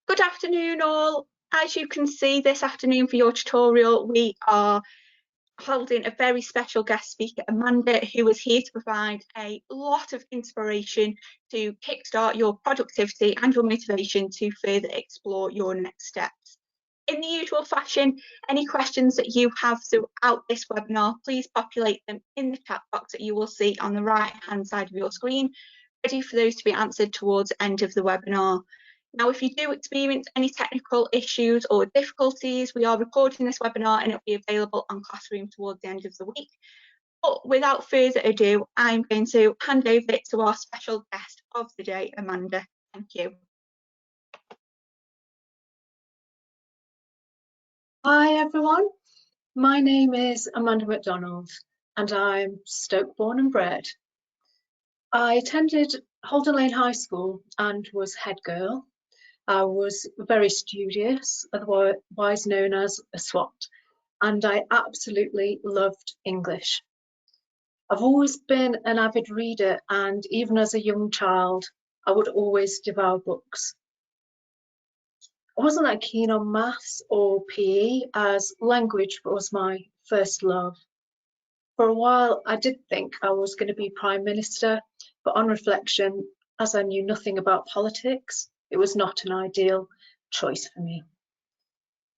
Good afternoon all. As you can see this afternoon for your tutorial, we are holding a very special guest speaker, Amanda, who is here to provide a lot of inspiration to kickstart your productivity and your motivation to further explore your next steps. In the usual fashion, any questions that you have throughout this webinar, please populate them in the chat box that you will see on the right-hand side of your screen, ready for those to be answered towards the end of the webinar. Now, if you do experience any technical issues or difficulties, we are recording this webinar and it'll be available on Classroom towards the end of the week. But without further ado, I'm going to hand over it to our special guest of the day, Amanda. Thank you. Hi everyone, my name is Amanda McDonald and I'm Stoke born and bred. I attended Holden Lane High School and was head girl. I was very studious, otherwise known as a SWAT, and I absolutely loved English. I've always been an avid reader, and even as a young child, I would always devour books. I wasn't that keen on maths or PE, as language was my first love. For a while, I did think I was going to be Prime Minister, but on reflection, as I knew nothing about politics, it was not an ideal choice for me.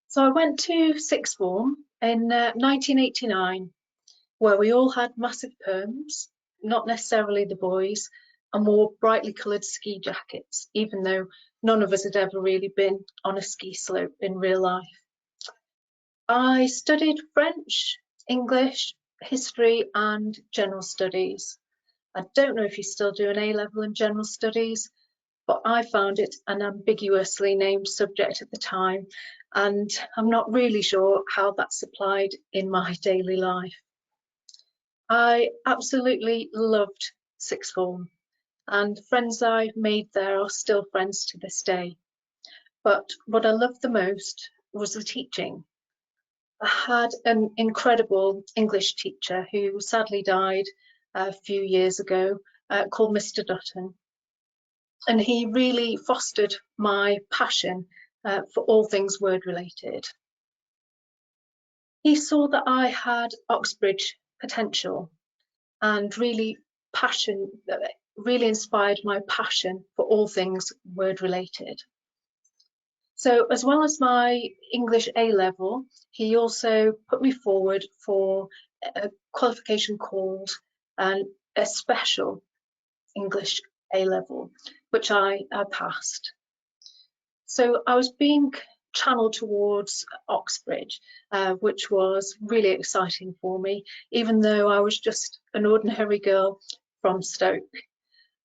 So I went to sixth form in 1989, where we all had massive perms, not necessarily the boys, and wore brightly coloured ski jackets, even though none of us had ever really been on a ski slope in real life. I studied French, English, history and general studies. I don't know if you still do an A-level in general studies, but I found it an ambiguously named subject at the time, and I'm not really sure how that's applied in my daily life. I absolutely loved sixth form, and the friends I made there are still friends to this day. But what I loved the most was the teaching. I had an incredible English teacher who sadly died a few years ago, called Mr. Dutton. And he really fostered my passion for all things word related. He saw that I had Oxbridge potential and really inspired my passion for all things word related. So as well as my English A-level, he also put me forward for a qualification called a special English A-level, which I passed. So I was being channeled towards Oxbridge, which was really exciting for me, even though I was just an ordinary girl from Stoke.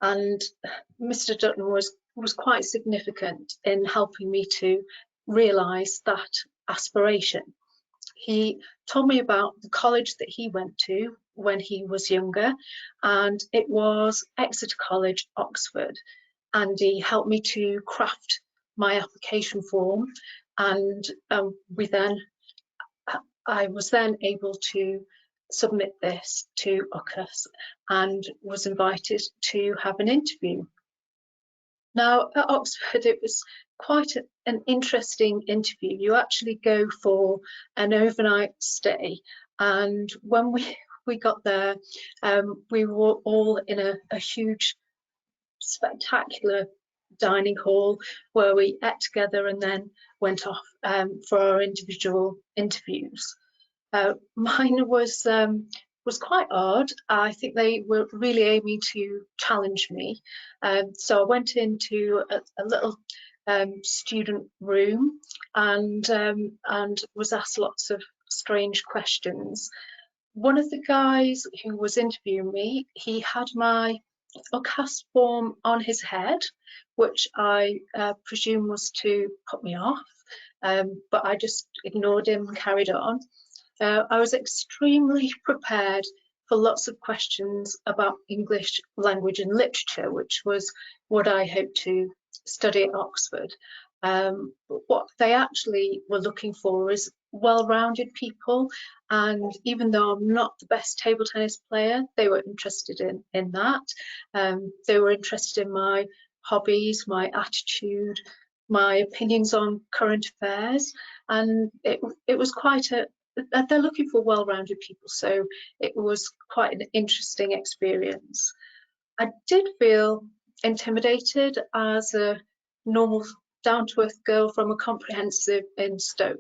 And Mr. Dutton was quite significant in helping me to realise that aspiration. He told me about the college that he went to when he was younger, and it was Exeter College, Oxford, and he helped me to craft my application form, and I was then able to submit this to UCAS and was invited to have an interview. Now at Oxford it was quite an interesting interview. You actually go for an overnight stay, and when we got there, we were all in a huge spectacular dining hall where we ate together and then went off for our individual interviews. Mine was quite odd. I think they were really aiming to challenge me. So I went into a little student room and was asked lots of strange questions. One of the guys who was interviewing me, he had my UCAS form on his head, which I presume was to put me off, but I just ignored him and carried on. I was extremely prepared for lots of questions about English language and literature, which was what I hoped to study at Oxford. But what they actually were looking for is well-rounded people, and even though I'm not the best table tennis player, they were interested in that. They were interested in my hobbies, my attitude, my opinions on current affairs, and it was quite a, they're looking for well-rounded people, so it was quite an interesting experience. I did feel intimidated as a normal down-to-earth girl from a comprehensive in Stoke,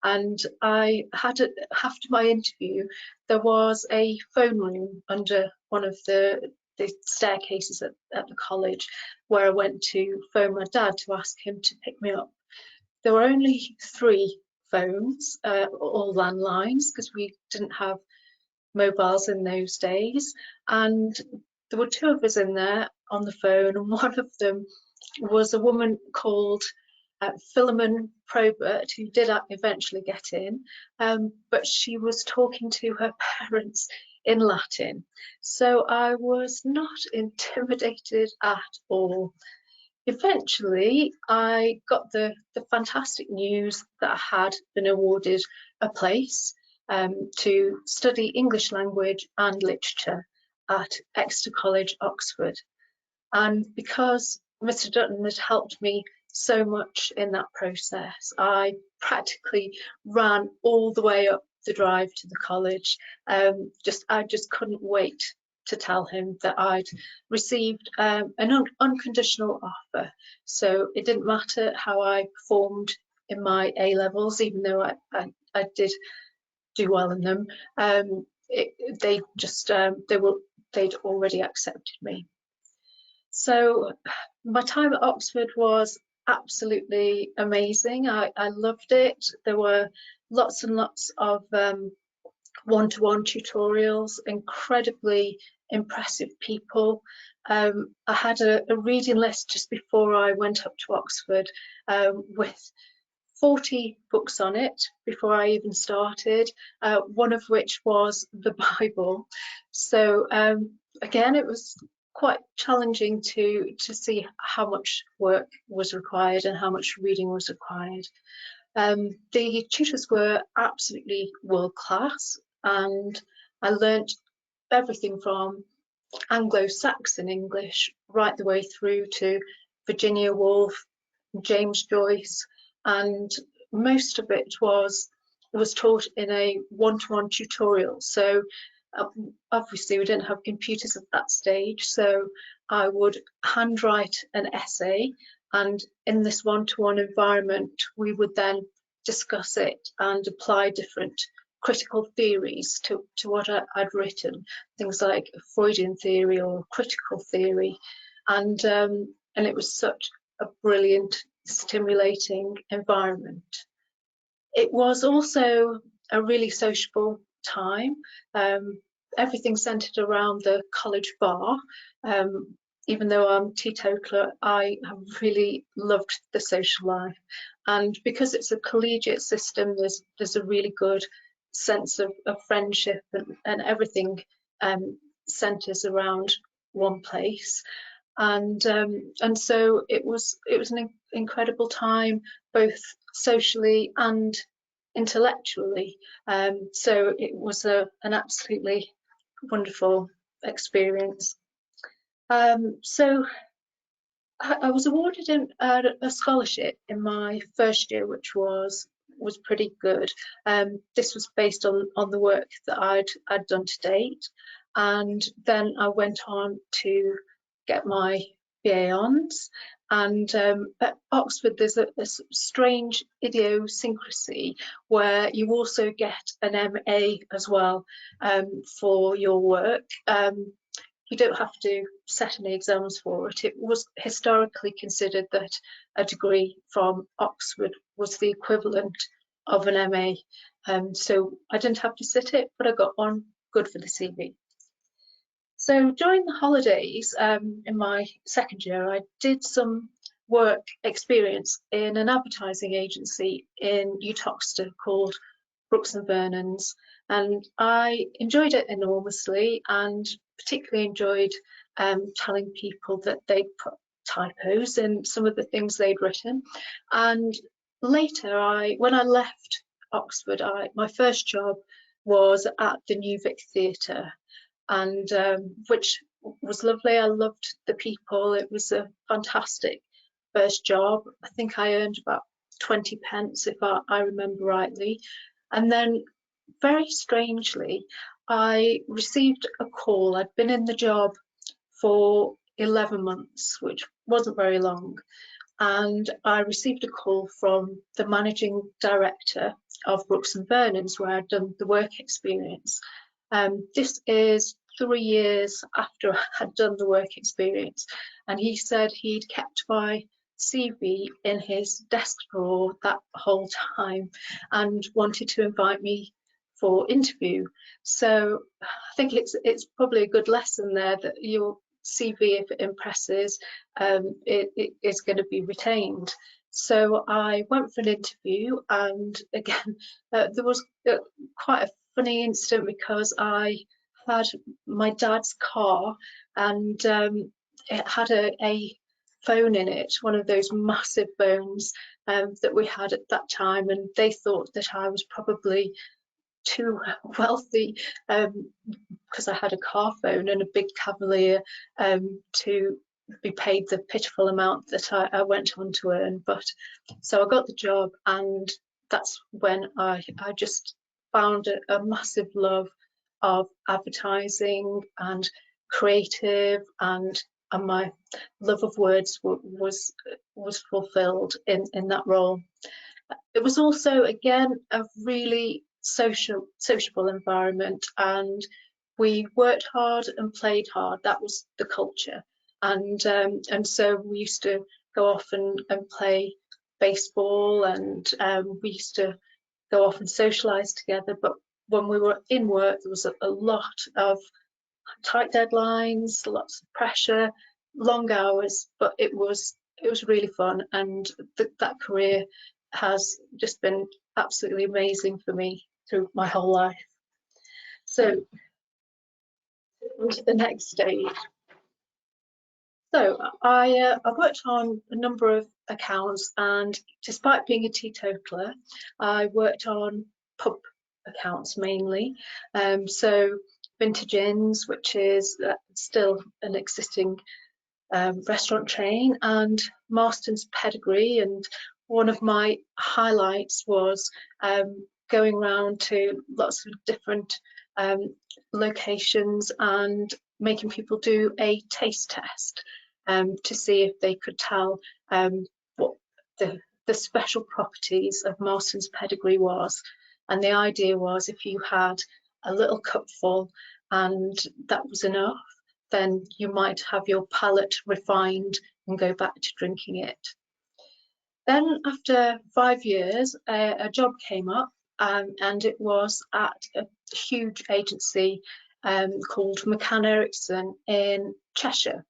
and I had after my interview there was a phone room under one of the staircases at the college where I went to phone my dad to ask him to pick me up. There were only 3 phones, all landlines, because we didn't have mobiles in those days, and there were 2 of us in there on the phone, and one of them was a woman called Philemon Probert, who did eventually get in, but she was talking to her parents in Latin. So I was not intimidated at all. Eventually, I got the fantastic news that I had been awarded a place to study English language and literature at Exeter College, Oxford. And because Mr. Dutton had helped me so much in that process, I practically ran all the way up the drive to the college. I just couldn't wait to tell him that I'd received an unconditional offer. So it didn't matter how I performed in my A levels, even though I did do well in them. They'd already accepted me. So my time at Oxford was absolutely amazing. I loved it. There were lots and lots of one-to-one tutorials, incredibly impressive people. I had a reading list just before I went up to Oxford with 40 books on it before I even started, one of which was the Bible. So again, it was quite challenging to see how much work was required and how much reading was required. The tutors were absolutely world class, and I learnt everything from Anglo-Saxon English right the way through to Virginia Woolf, James Joyce, and most of it was taught in a one-to-one tutorial. So obviously we didn't have computers at that stage, so I would handwrite an essay, and in this one-to-one environment we would then discuss it and apply different critical theories to what I'd written, things like Freudian theory or critical theory, and it was such a brilliant, stimulating environment. It was also a really sociable time. Everything centred around the college bar. Even though I'm teetotaler, I have really loved the social life, and because it's a collegiate system, there's a really good sense of friendship, and everything centres around one place. And so it was an incredible time, both socially and intellectually. So it was an absolutely wonderful experience. So I was awarded a scholarship in my first year, which was pretty good. This was based on the work that I'd done to date, and then I went on to get my BA Hons. And at Oxford, there's a strange idiosyncrasy where you also get an MA as well for your work. You don't have to set any exams for it. It was historically considered that a degree from Oxford was the equivalent of an MA. So I didn't have to sit it, but I got one, good for the CV. So during the holidays in my second year, I did some work experience in an advertising agency in Uttoxeter called Brooks and Vernon's, and I enjoyed it enormously, and particularly enjoyed telling people that they'd put typos in some of the things they'd written. And later, when I left Oxford, my first job was at the New Vic Theatre, and which was lovely. I loved the people. It was a fantastic first job. I think I earned about 20 pence, if I remember rightly. And then, very strangely, I received a call. I'd been in the job for 11 months, which wasn't very long. And I received a call from the managing director of Brooks and Vernon's, where I'd done the work experience. This is 3 years after I had done the work experience, and he said he'd kept my CV in his desk drawer that whole time and wanted to invite me for interview. So I think it's probably a good lesson there that your CV, if it impresses, it is going to be retained. So I went for an interview, and again, there was quite a funny incident because I had my dad's car, and it had a phone in it, one of those massive phones that we had at that time, and they thought that I was probably too wealthy because I had a car phone and a big Cavalier to be paid the pitiful amount that I went on to earn. But so I got the job, and that's when I just found a massive love of advertising and creative, and my love of words was fulfilled in that role. It was also, again, a really sociable environment, and we worked hard and played hard. That was the culture, and so we used to go off and play baseball, and we used to go off and socialise together. But when we were in work, there was a lot of tight deadlines, lots of pressure, long hours, but it was really fun, and that career has just been absolutely amazing for me through my whole life. So on to the next stage. So I worked on a number of accounts, and despite being a teetotaler, I worked on pub accounts mainly. So Vintage Inns, which is still an existing restaurant chain, and Marston's Pedigree. And one of my highlights was going around to lots of different locations and making people do a taste test to see if they could tell what the special properties of Marston's Pedigree was. And the idea was, if you had a little cupful and that was enough, then you might have your palate refined and go back to drinking it. Then after 5 years, a job came up, and it was at a huge agency called McCann Erickson in Cheshire.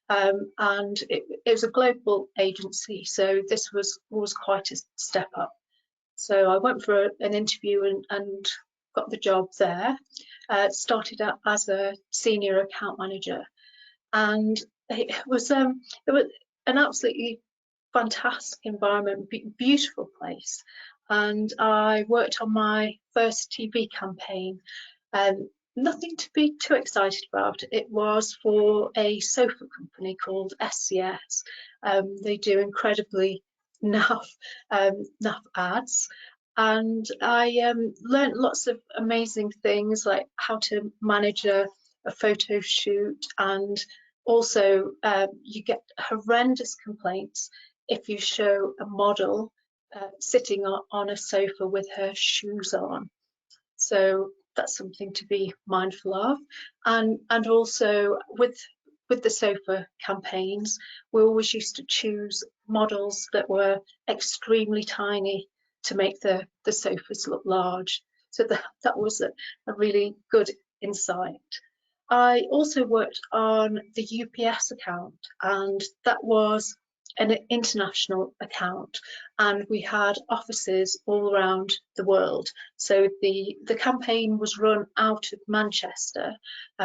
And it was a global agency, so this was quite a step up. So I went for an interview and got the job there. Started out as a senior account manager, and it was an absolutely fantastic environment, beautiful place. And I worked on my first TV campaign. Nothing to be too excited about. It was for a sofa company called SCS. They do incredibly naff ads. And I learned lots of amazing things, like how to manage a photo shoot, and also you get horrendous complaints if you show a model sitting on a sofa with her shoes on. So that's something to be mindful of. And also with the sofa campaigns, we always used to choose models that were extremely tiny to make the sofas look large. So that was a really good insight. I also worked on the UPS account, and that was an international account, and we had offices all around the world. So the campaign was run out of Manchester,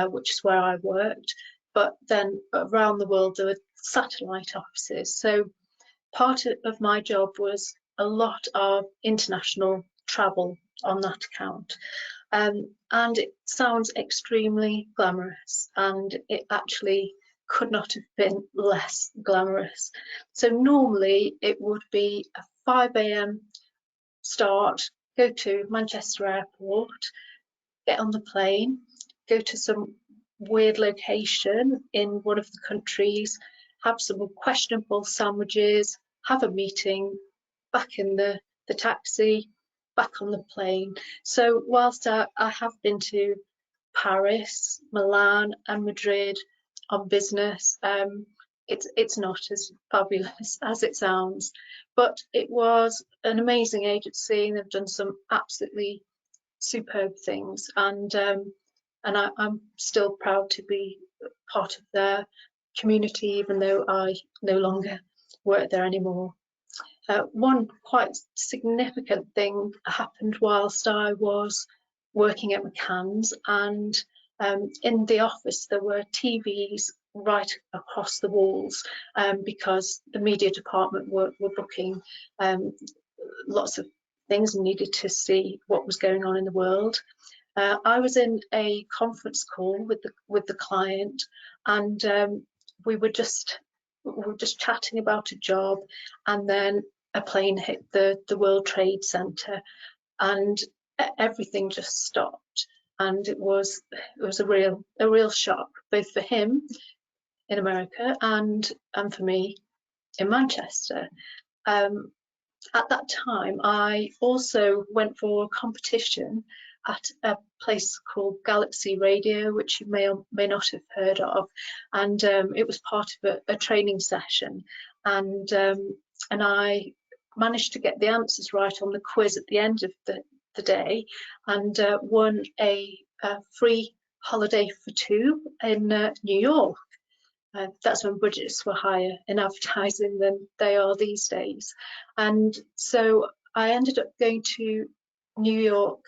which is where I worked, but then around the world there were satellite offices. So part of my job was a lot of international travel on that account. And it sounds extremely glamorous, and it actually could not have been less glamorous. So normally it would be a 5 a.m. start, go to Manchester Airport, get on the plane, go to some weird location in one of the countries, have some questionable sandwiches, have a meeting, back in the taxi, back on the plane. So whilst I have been to Paris, Milan and Madrid on business, it's not as fabulous as it sounds, but it was an amazing agency and they've done some absolutely superb things, and I'm still proud to be part of their community, even though I no longer work there anymore. One quite significant thing happened whilst I was working at McCann's, and in the office there were TVs right across the walls, because the media department were booking lots of things and needed to see what was going on in the world. I was in a conference call with the client, and we were just chatting about a job, and then a plane hit the World Trade Center, and everything just stopped. And it was a real shock, both for him in America and for me in Manchester. At that time, I also went for a competition at a place called Galaxy Radio, which you may or may not have heard of, and it was part of a training session, and I managed to get the answers right on the quiz at the end of the day, and won a free holiday for two in New York. That's when budgets were higher in advertising than they are these days. And so I ended up going to New York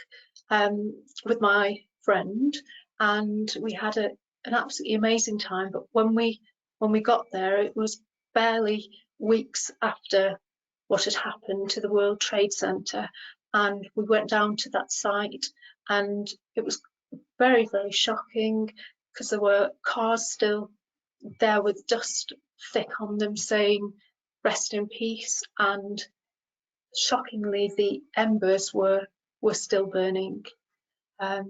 with my friend, and we had an absolutely amazing time. But when we got there, it was barely weeks after what had happened to the World Trade Center, and we went down to that site, and it was very, very shocking because there were cars still there with dust thick on them saying rest in peace, and shockingly the embers were still burning. I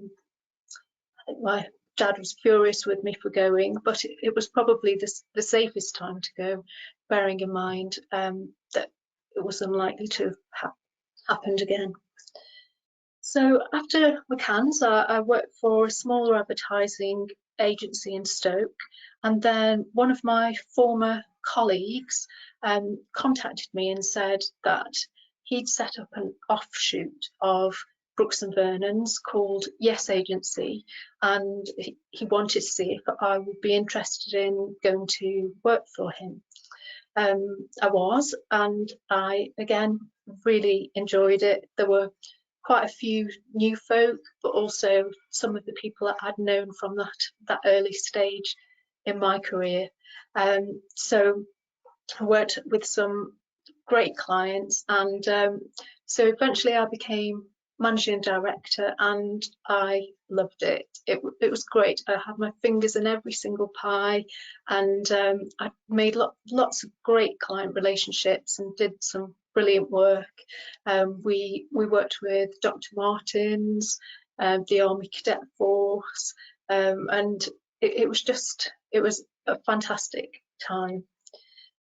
think my dad was furious with me for going, but it was probably the safest time to go, bearing in mind that it was unlikely to have happened again. So after McCann's, I worked for a smaller advertising agency in Stoke, and then one of my former colleagues contacted me and said that he'd set up an offshoot of Brooks and Vernon's called Yes Agency, and he wanted to see if I would be interested in going to work for him. I was, and I again really enjoyed it. There were quite a few new folk, but also some of the people that I'd known from that early stage in my career. So I worked with some great clients, and so eventually I became managing director, and I loved it. It was great. I had my fingers in every single pie, and I made lots of great client relationships and did some brilliant work. We worked with Dr. Martens, the Army Cadet Force, and it was a fantastic time.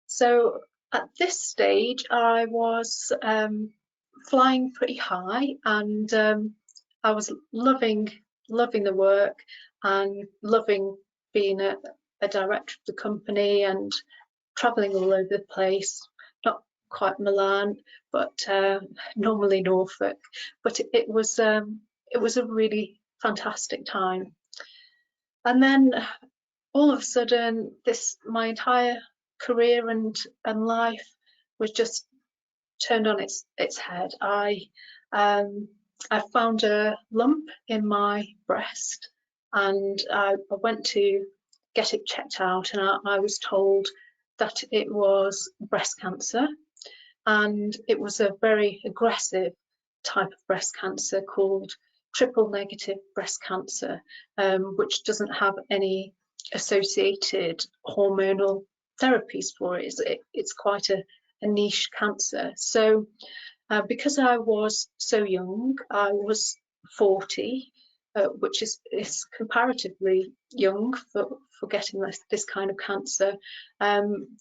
So at this stage I was flying pretty high, and I was loving the work and loving being a director of the company and traveling all over the place. Not quite Milan, but normally Norfolk. But it was a really fantastic time. And then all of a sudden, my entire career and life was just turned on its head. I found a lump in my breast, and I went to get it checked out, and I was told that it was breast cancer, and it was a very aggressive type of breast cancer called triple negative breast cancer, which doesn't have any associated hormonal therapies for it. It's quite a niche cancer. So because I was so young, I was 40, which is comparatively young for getting this kind of cancer.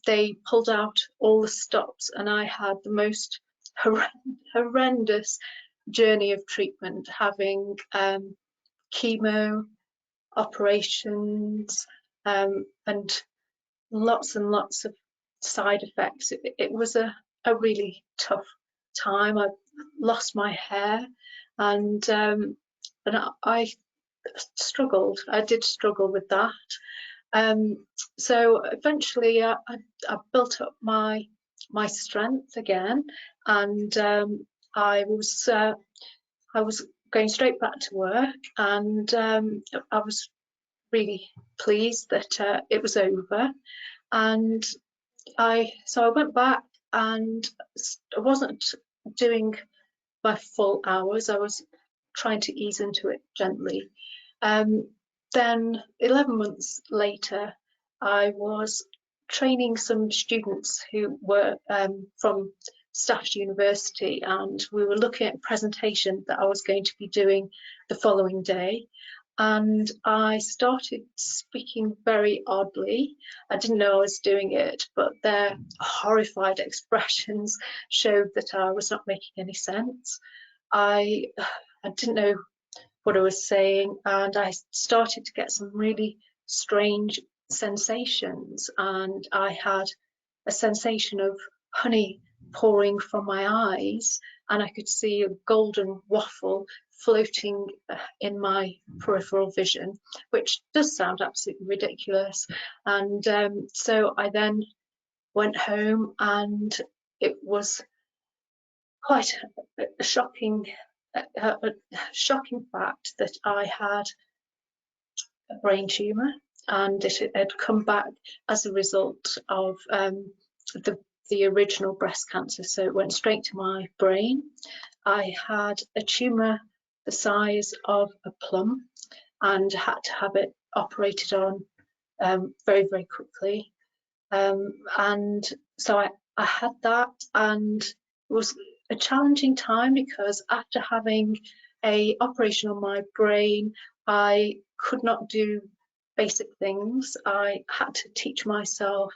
They pulled out all the stops, and I had the most horrendous journey of treatment, having chemo, operations, and lots of side effects. It was a really tough time. I lost my hair, and I struggled. I did struggle with that. So eventually, I built up my strength again, and I was going straight back to work, and I was really pleased that it was over. And so I went back, and I wasn't doing my full hours. I was trying to ease into it gently. Then 11 months later, I was training some students who were from Stafford University, and we were looking at a presentation that I was going to be doing the following day. And I started speaking very oddly. I didn't know I was doing it, but their horrified expressions showed that I was not making any sense. I didn't know what I was saying, and I started to get some really strange sensations, and I had a sensation of honey pouring from my eyes, and I could see a golden waffle floating in my peripheral vision, which does sound absolutely ridiculous. And so I then went home, and it was quite a shocking fact that I had a brain tumour, and it had come back as a result of the original breast cancer. So it went straight to my brain. I had a tumour the size of a plum, and had to have it operated on very, very quickly. And so I had that, and it was a challenging time, because after having a operation on my brain, I could not do basic things. I had to teach myself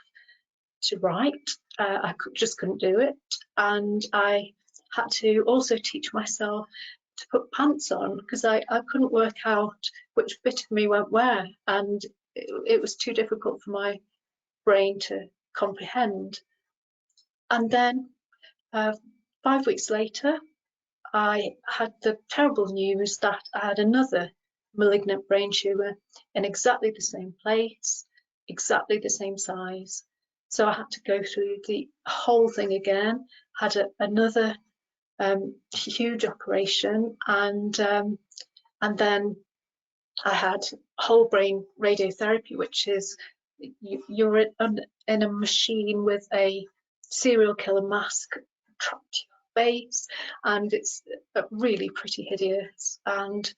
to write. I just couldn't do it. And I had to also teach myself to put pants on, because I couldn't work out which bit of me went where, and it was too difficult for my brain to comprehend. And then 5 weeks later, I had the terrible news that I had another malignant brain tumour in exactly the same place, exactly the same size. So I had to go through the whole thing again, had another huge operation, and then I had whole brain radiotherapy, which is you're in a machine with a serial killer mask trapped to your face, and it's really pretty hideous. And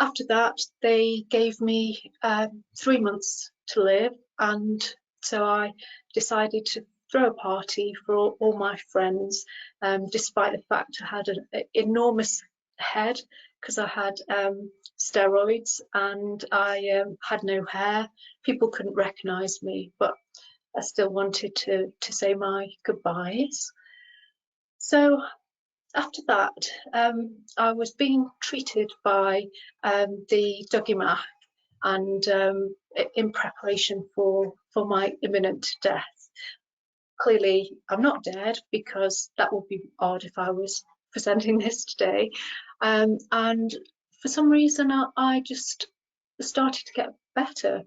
after that, they gave me 3 months to live, and so I decided to throw a party for all my friends, despite the fact I had an enormous head, because I had steroids, and I had no hair. People couldn't recognise me, but I still wanted to say my goodbyes. So after that, I was being treated by the Dougie Mac, and in preparation for my imminent death. Clearly, I'm not dead, because that would be odd if I was presenting this today. And for some reason, I just started to get better,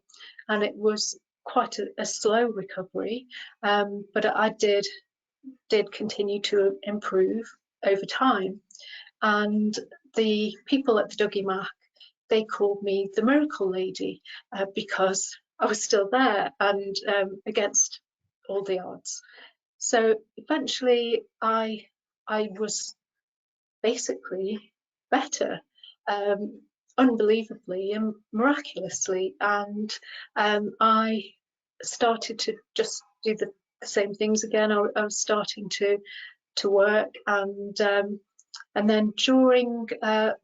and it was quite a slow recovery, but I did continue to improve over time. And the people at the Dougie Mac, they called me the Miracle Lady, because I was still there, and against all the odds. So eventually I was basically better. unbelievably and miraculously, and I started to just do the same things again. I was starting to work, and then during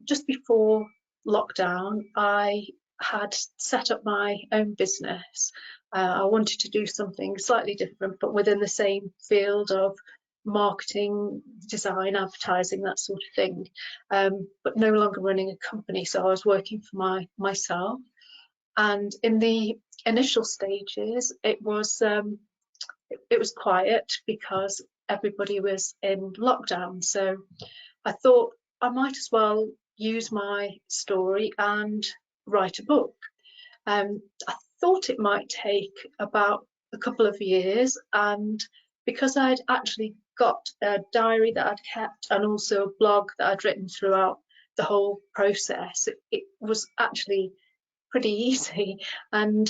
just before lockdown, I had set up my own business. I wanted to do something slightly different, but within the same field of marketing, design, advertising, that sort of thing, but no longer running a company. So I was working for myself. And in the initial stages, it was quiet because everybody was in lockdown. So I thought I might as well use my story and write a book. I thought it might take about a couple of years, and because I'd actually got a diary that I'd kept and also a blog that I'd written throughout the whole process, it was actually pretty easy, and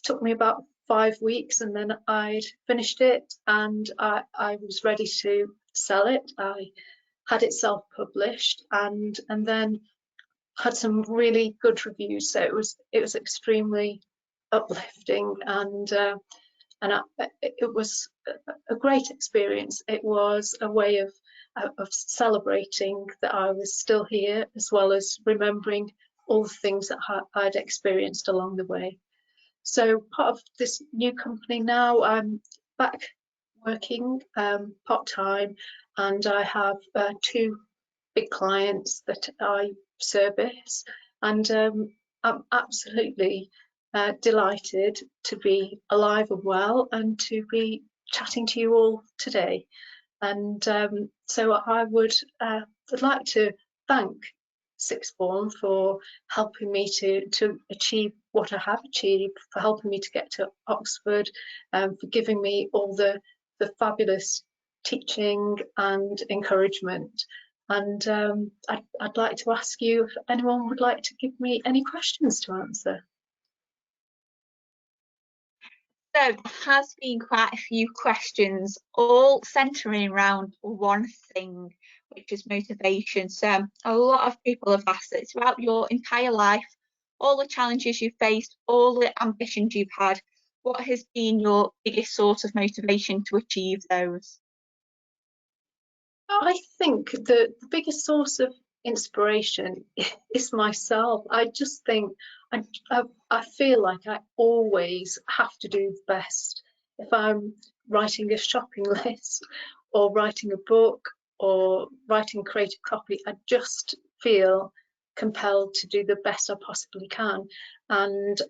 took me about 5 weeks, and then I'd finished it, and I was ready to sell it. I had it self-published, and then had some really good reviews. So it was extremely uplifting, and it was a great experience. It was a way of celebrating that I was still here, as well as remembering all the things that I'd experienced along the way. So part of this new company now, I'm back working part-time, and I have 2 big clients that I service, and I'm absolutely delighted to be alive and well and to be chatting to you all today. And so I would like to thank Sixth Form for helping me to achieve what I have achieved, for helping me to get to Oxford, for giving me all the fabulous teaching and encouragement. And I'd like to ask you if anyone would like to give me any questions to answer. So there has been quite a few questions, all centering around one thing, which is motivation. So a lot of people have asked that throughout your entire life, all the challenges you've faced, all the ambitions you've had, what has been your biggest source of motivation to achieve those? I think the biggest source of inspiration is myself. I just think I feel like I always have to do the best. If I'm writing a shopping list or writing a book or writing creative copy, I just feel compelled to do the best I possibly can, and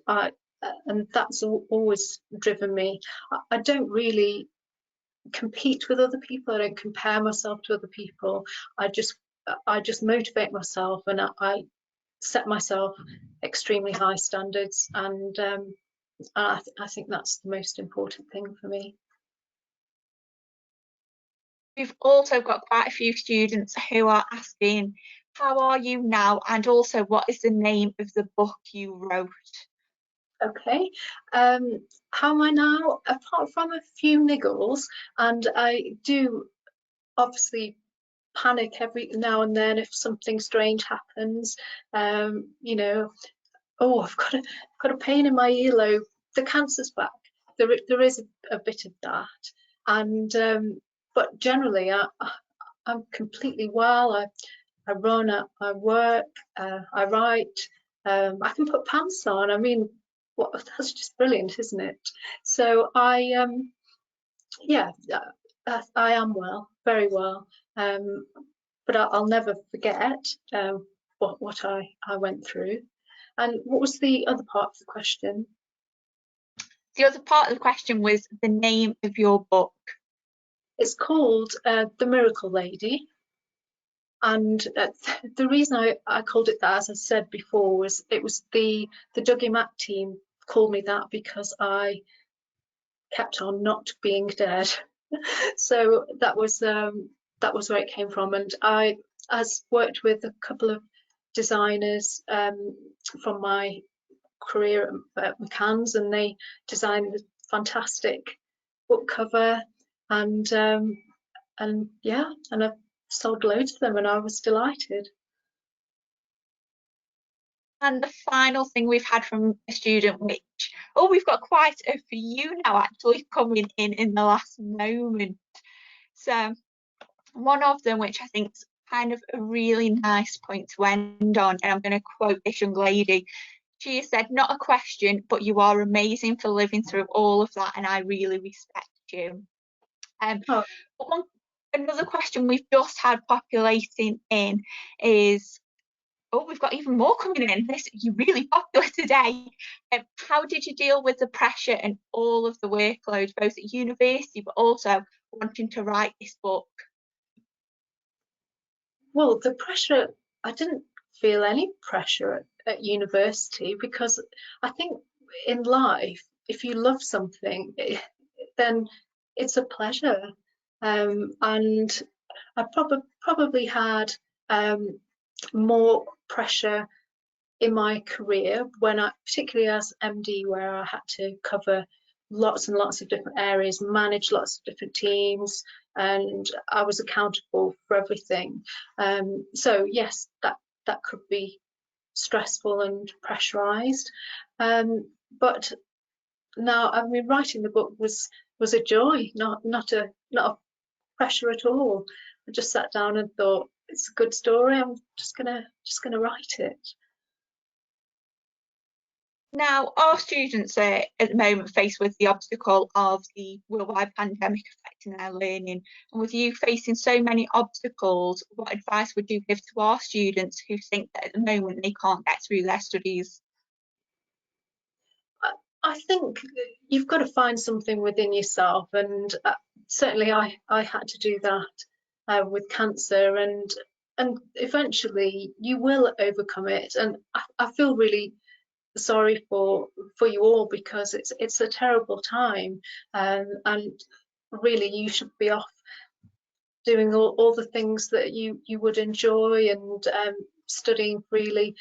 that's always driven me. I don't really compete with other people. I don't compare myself to other people. I just motivate myself, and I set myself extremely high standards, and I think that's the most important thing for me. We've also got quite a few students who are asking, how are you now? And also, what is the name of the book you wrote? Okay, how am I now? Apart from a few niggles, and I do obviously panic every now and then if something strange happens. You know, oh, I've got a pain in my earlobe. The cancer's back. There is a bit of that, and but generally, I'm completely well. I run, I work, I write. I can put pants on. I mean, what, that's just brilliant, isn't it? So yeah, I am well, very well. But I'll never forget what I went through. And what was the other part of the question? The other part of the question was the name of your book. It's called The Miracle Lady. And the reason I called it that, as I said before, was it was the Dougie Mack team called me that because I kept on not being dead. So that was where it came from. And I worked with a couple of designers from my career at McCann's, and they designed a fantastic book cover, and yeah, and I've sold loads of them, and I was delighted. And the final thing we've had from a student, which, oh, we've got quite a few now actually coming in the last moment. So one of them, which I think is kind of a really nice point to end on, and I'm going to quote this young lady. She said, "Not a question, but you are amazing for living through all of that, and I really respect you." Oh. But another question we've just had populating in is, oh, we've got even more coming in. You're really popular today. How did you deal with the pressure and all of the workload, both at university, but also wanting to write this book? Well, the pressure, I didn't feel any pressure at university, because I think in life, if you love something, then it's a pleasure. And I probably had more pressure in my career when particularly as MD, where I had to cover lots and lots of different areas, manage lots of different teams, and I was accountable for everything. So yes, that could be stressful and pressurized. But now, I mean, writing the book was a joy, not a pressure at all. I just sat down and thought, it's a good story. I'm just gonna write it. Now, our students are at the moment faced with the obstacle of the worldwide pandemic affecting their learning. And with you facing so many obstacles, what advice would you give to our students who think that at the moment they can't get through their studies? I think you've got to find something within yourself, and certainly I had to do that with cancer, and eventually you will overcome it. And I feel really sorry for you all, because it's a terrible time, and really you should be off doing all the things that you would enjoy, and studying freely.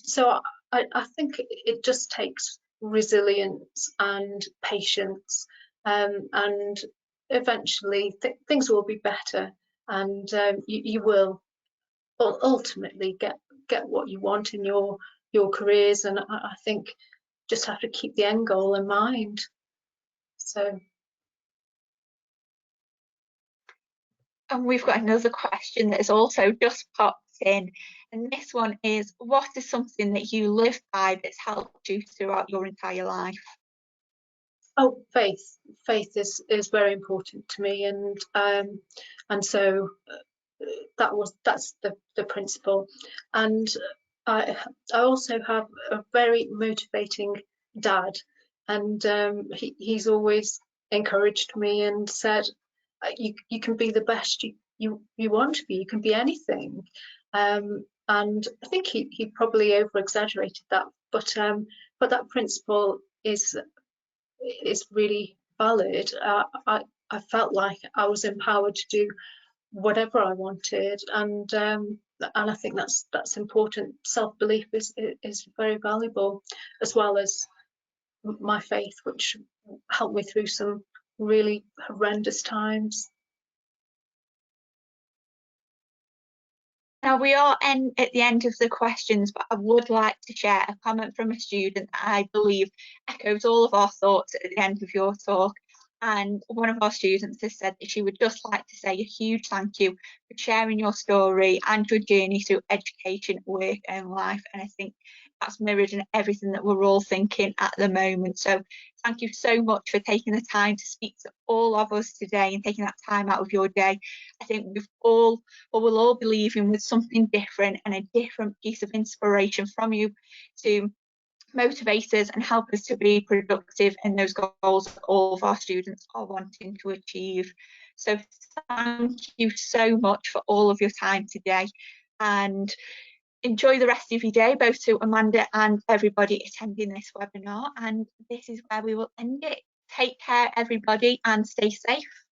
So I think it just takes resilience and patience, and eventually things will be better, and you will ultimately get what you want in your careers. And I think just have to keep the end goal in mind. So. And we've got another question that has also just popped in. And this one is, what is something that you live by that's helped you throughout your entire life? Oh, faith. Faith is very important to me, and so that's the principle. And I also have a very motivating dad, and he's always encouraged me and said, you can be the best you want to be. You can be anything. And I think he probably over exaggerated that, but that principle is really valid. I felt like I was empowered to do whatever I wanted, and I think that's important. Self-belief is very valuable, as well as my faith, which helped me through some really horrendous times. Now we are at the end of the questions, but I would like to share a comment from a student that I believe echoes all of our thoughts at the end of your talk. And one of our students has said that she would just like to say a huge thank you for sharing your story and your journey through education, work and life. And I think that's mirrored in everything that we're all thinking at the moment. So thank you so much for taking the time to speak to all of us today and taking that time out of your day. I think we'll all be leaving with something different and a different piece of inspiration from you to motivate us and help us to be productive in those goals that all of our students are wanting to achieve. So thank you so much for all of your time today, and enjoy the rest of your day, both to Amanda and everybody attending this webinar. And this is where we will end it. Take care, everybody, and stay safe.